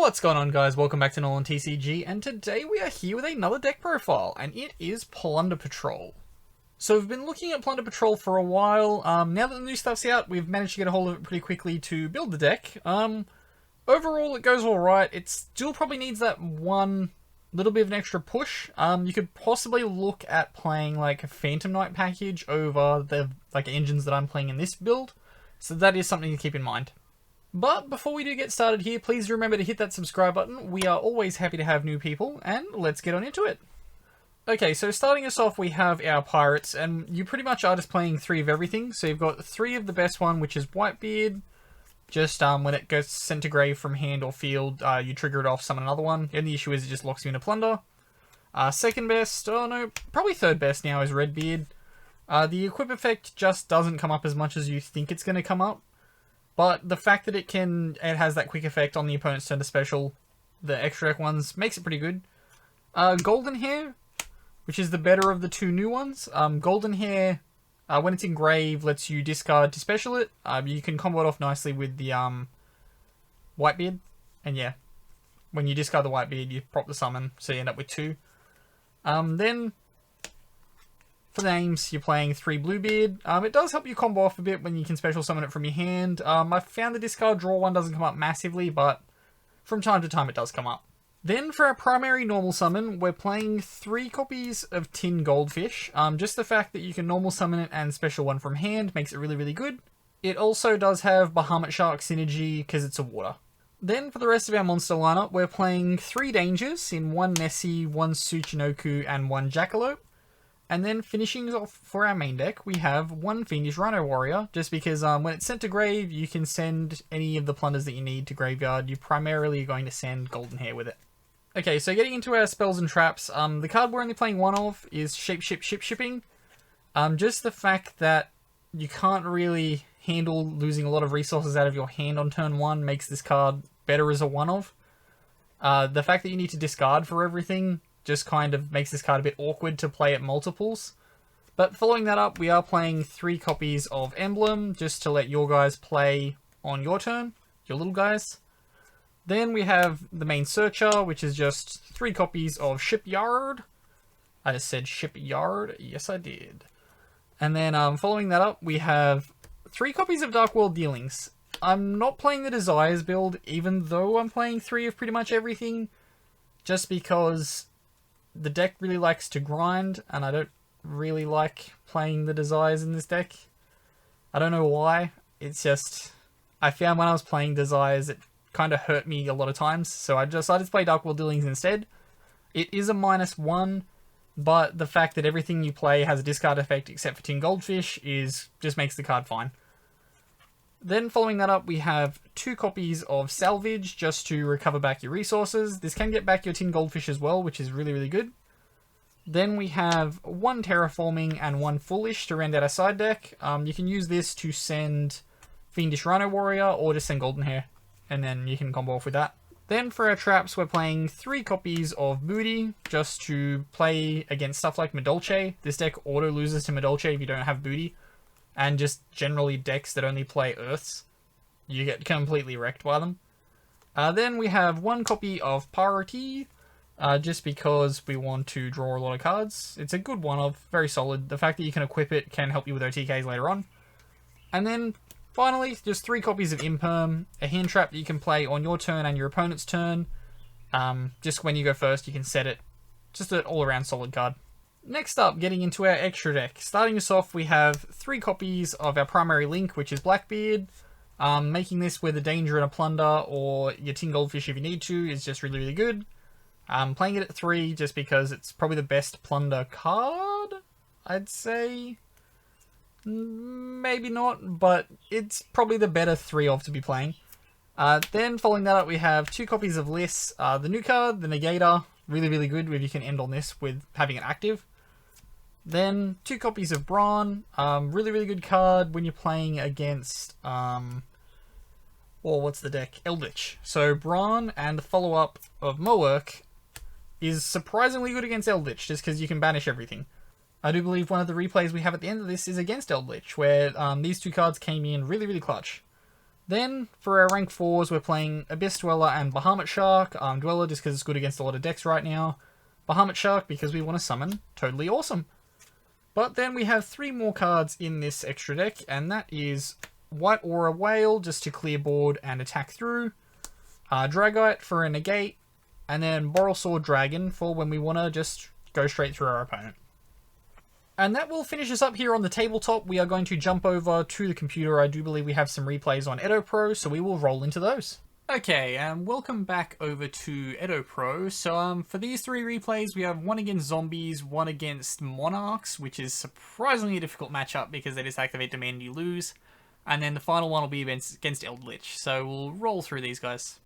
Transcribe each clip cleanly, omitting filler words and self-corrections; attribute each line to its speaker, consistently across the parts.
Speaker 1: What's going on, guys? Welcome back to NolanTCG, and today we are here with another deck profile, and it is Plunder Patrol. So we've been looking at Plunder Patrol for a while. Now that the new stuff's out, we've managed to get a hold of it pretty quickly to build the deck. Overall, it goes alright. It still probably needs that one little bit of an extra push. You could possibly look at playing like a Phantom Knight package over the engines that I'm playing in this build, so that is something to keep in mind. But before we do get started here, please remember to hit that subscribe button. We are always happy to have new people, and let's get on into it. Okay, so starting us off, we have our pirates, and you pretty much are just playing 3 of everything. So you've got 3 of the best one, which is Whitebeard. Just when it goes sent to grave from hand or field, you trigger it off, summon another one. And the issue is it just locks you into Plunder. Second best, oh no, probably third best now is Redbeard. The equip effect just doesn't come up as much as you think it's going to come up. But the fact that it has that quick effect on the opponent's turn to special, the extra deck ones, makes it pretty good. Golden Hair, which is the better of the 2 new ones. Golden Hair, when it's in grave, lets you discard to special it. You can combo it off nicely with the Whitebeard. And yeah, when you discard the Whitebeard, you prop the summon, so you end up with 2. Then, for names, you're playing 3 Bluebeard. It does help you combo off a bit when you can special summon it from your hand. I found the discard draw one doesn't come up massively, but from time to time it does come up. Then for our primary normal summon, we're playing 3 copies of Tin Goldfish. Just the fact that you can normal summon it and special one from hand makes it really, really good. It also does have Bahamut Shark synergy because it's a water. Then for the rest of our monster lineup, we're playing 3 Dangers in 1 Nessie, 1 Tsuchinoku, and 1 Jackalope. And then finishing off for our main deck, we have 1 Fiendish Rhino Warrior, just because when it's sent to grave, you can send any of the plunders that you need to graveyard. You're primarily going to send Golden Hair with it. Okay, so getting into our spells and traps, the card we're only playing 1 of is Shapeship Ship-Shipping. Just the fact that you can't really handle losing a lot of resources out of your hand on turn 1 makes this card better as a 1 of. The fact that you need to discard for everything just kind of makes this card a bit awkward to play at multiples. But following that up, we are playing 3 copies of Emblem, just to let your guys play on your turn, your little guys. Then we have the main Searcher, which is just 3 copies of Shipyard. I just said Shipyard, yes I did. And then following that up, we have 3 copies of Dark World Dealings. I'm not playing the Desires build, even though I'm playing 3 of pretty much everything, just because the deck really likes to grind, and I don't really like playing the Desires in this deck. I don't know why. It's just, I found when I was playing Desires, it kind of hurt me a lot of times, so I decided to play Dark World Dealings instead. It is a -1, but the fact that everything you play has a discard effect except for Tin Goldfish just makes the card fine. Then following that up, we have 2 copies of Salvage, just to recover back your resources. This can get back your Tin Goldfish as well, which is really, really good. Then we have 1 Terraforming and 1 Foolish to round out our side deck. You can use this to send Fiendish Rhino Warrior, or just send Golden Hair, and then you can combo off with that. Then for our traps, we're playing 3 copies of Booty, just to play against stuff like Madolche. This deck auto loses to Madolche if you don't have Booty. And just generally decks that only play Earths, you get completely wrecked by them. Then we have 1 copy of Parity, just because we want to draw a lot of cards. It's a good one of, very solid. The fact that you can equip it can help you with OTKs later on. And then finally, just 3 copies of Imperm, a hand trap that you can play on your turn and your opponent's turn. Just when you go first, you can set it. Just an all-around solid card. Next up, getting into our extra deck. Starting us off, we have 3 copies of our primary Link, which is Blackbeard. Making this with a Danger and a Plunder, or your Tin Goldfish if you need to, is just really, really good. Playing it at 3, just because it's probably the best Plunder card, I'd say. Maybe not, but it's probably the better 3 of to be playing. Then following that up, we have 2 copies of Liss. The new card, the Negator, really, really good if you can end on this with having it active. Then 2 copies of Brawn, really, really good card when you're playing against, what's the deck? Eldritch. So Brawn and the follow-up of Mowerk is surprisingly good against Eldritch, just because you can banish everything. I do believe one of the replays we have at the end of this is against Eldritch, where these 2 cards came in really, really clutch. Then, for our rank 4s, we're playing Abyss Dweller and Bahamut Shark. Dweller just because it's good against a lot of decks right now. Bahamut Shark because we want to summon. Totally awesome. But then we have 3 more cards in this extra deck, and that is White Aura Whale just to clear board and attack through. Dragite for a negate. And then Borrelsword Dragon for when we want to just go straight through our opponent. And that will finish us up here on the tabletop. We are going to jump over to the computer. I do believe we have some replays on Edo Pro, so we will roll into those. Okay, and welcome back over to Edo Pro. So for these 3 replays, we have one against zombies, one against monarchs, which is surprisingly a difficult matchup because they just activate demand and you lose. And then the final one will be against Eldritch. So we'll roll through these guys.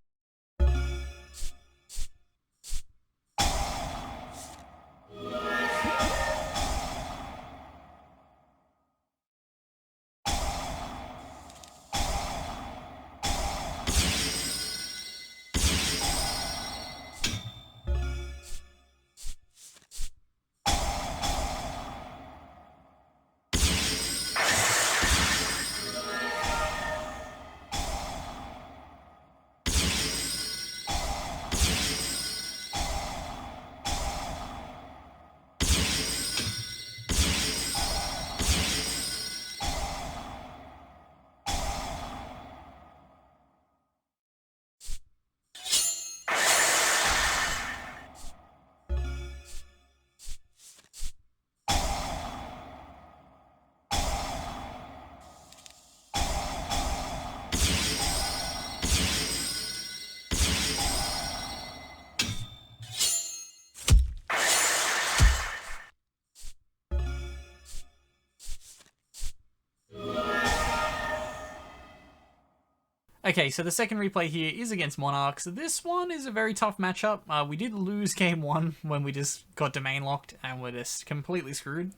Speaker 1: Okay, so the second replay here is against Monarchs. This one is a very tough matchup. We did lose game 1 when we just got domain locked and we're just completely screwed.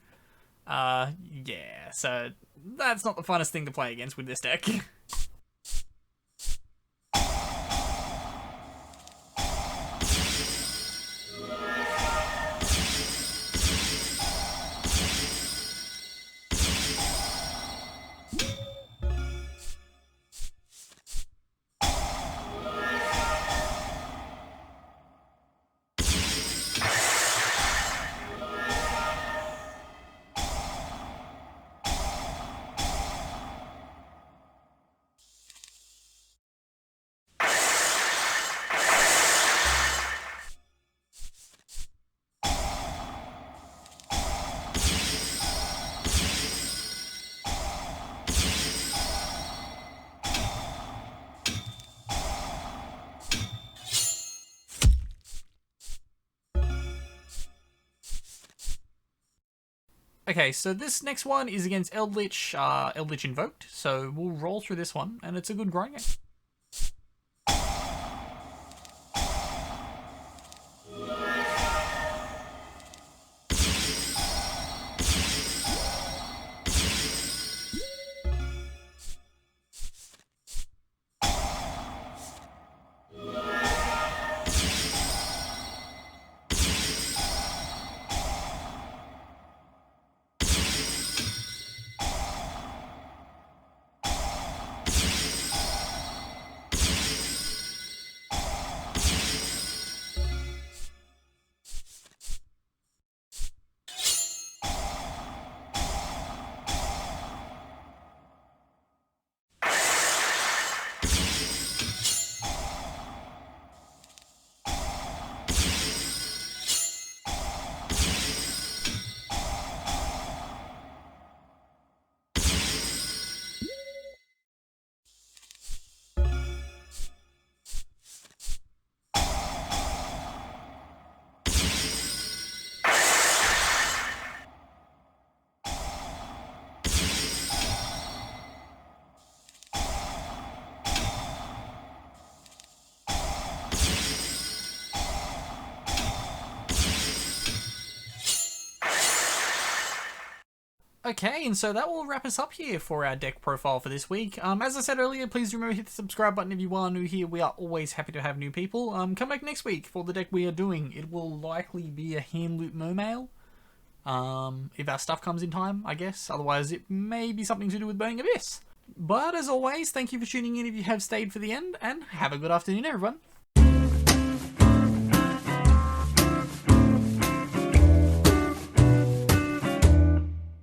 Speaker 1: Yeah, so that's not the funnest thing to play against with this deck. Okay, so this next one is against Eldritch, Eldritch Invoked, so we'll roll through this one, and it's a good growing game. Okay, and so that will wrap us up here for our deck profile for this week. As I said earlier, please remember to hit the subscribe button if you are new here. We are always happy to have new people. Come back next week for the deck we are doing. It will likely be a hand loop mermail. If our stuff comes in time, I guess. Otherwise, it may be something to do with Burning Abyss. But as always, thank you for tuning in if you have stayed for the end, and have a good afternoon, everyone.